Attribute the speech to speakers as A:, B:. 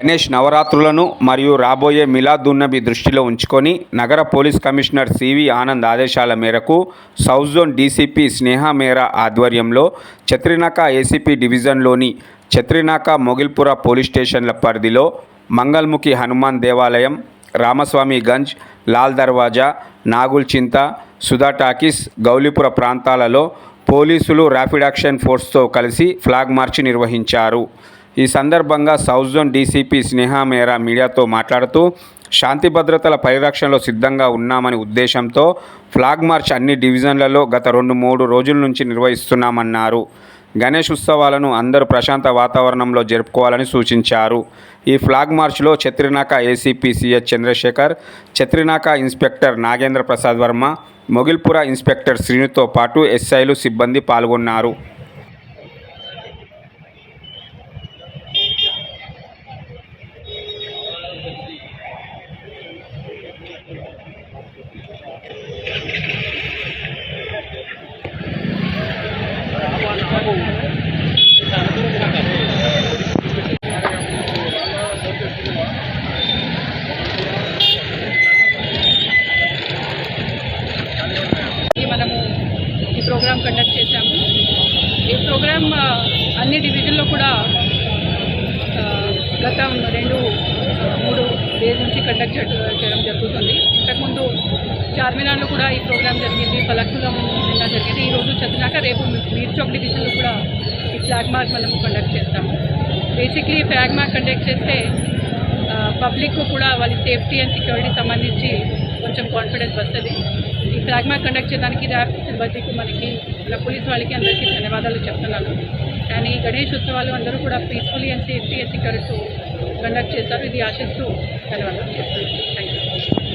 A: గణేష్ నవరాత్రులను మరియు రాబోయే మిలాదున్నబి దృష్టిలో ఉంచుకొని నగర పోలీస్ కమిషనర్ సివి ఆనంద్ ఆదేశాల మేరకు సౌత్ జోన్ డీసీపీ స్నేహ మేరా ఆధ్వర్యంలో ఛత్రినాకా ఏసీపీ డివిజన్లోని ఛత్రినాకా మొగిల్పుర పోలీస్ స్టేషన్ల పరిధిలో మంగళముఖి హనుమాన్ దేవాలయం, రామస్వామి గంజ్, లాల్ దర్వాజా, నాగుల్ చింత, సుధా టాకీస్, గౌలీపుర ప్రాంతాలలో పోలీసులు ర్యాపిడ్ యాక్షన్ ఫోర్స్తో కలిసి ఫ్లాగ్ మార్చ్ నిర్వహించారు. ఈ సందర్భంగా సౌత్ జోన్ డీసీపీ స్నేహ మేరా మీడియాతో మాట్లాడుతూ శాంతి భద్రతల పరిరక్షణలో సిద్ధంగా ఉన్నామని ఉద్దేశంతో ఫ్లాగ్ మార్చ్ అన్ని డివిజన్లలో గత 2-3 రోజుల నుంచి నిర్వహిస్తున్నామన్నారు. గణేష్ ఉత్సవాలను అందరూ ప్రశాంత వాతావరణంలో జరుపుకోవాలని సూచించారు. ఈ ఫ్లాగ్ మార్చ్లో Chatrinaka ACP CH Chandrashekar, Chatrinaka inspector Nagendra Prasad Varma, Moghalpura inspector శ్రీనుతో పాటు ఎస్ఐలు, సిబ్బంది పాల్గొన్నారు.
B: మనము ఈ ప్రోగ్రాం కండక్ట్ చేశాము. ఈ ప్రోగ్రాం అన్ని డివిజన్లో కూడా గత 2-3 డేస్ నుంచి కండక్ట్ చేయడం జరుగుతుంది. ఇంతకుముందు చార్మినార్లో కూడా ఈ ప్రోగ్రాం జరిగింది, పలక్లో నిన్న జరిగింది. ఈరోజు ఛత్రినాకా, రేపు మీర్ చౌక్ డివిజన్లో కూడా ఈ ఫ్లాగ్ మార్చ్ మనము కండక్ట్ చేస్తాము. బేసిక్లీ ఫ్లాగ్ మార్చ్ కండక్ట్ చేస్తే పబ్లిక్ కూడా వాళ్ళ సేఫ్టీ అండ్ సెక్యూరిటీ సంబంధించి కొంచెం కాన్ఫిడెన్స్ వస్తుంది. ఈ ఫ్లాగ్ మార్చ్ కండక్ట్ చేయడానికి ర్యాప్ సిబ్బందికి, మనకి మన పోలీస్ వాళ్ళకి అందరికీ ధన్యవాదాలు చెప్తున్నాను. కానీ గణేష్ ఉత్సవాలు అందరూ కూడా peacefully and safety and security conduct చేస్తారు. ఇది ఆశిస్తూ ధన్యవాదాలు చెప్తున్నాను. Thank you.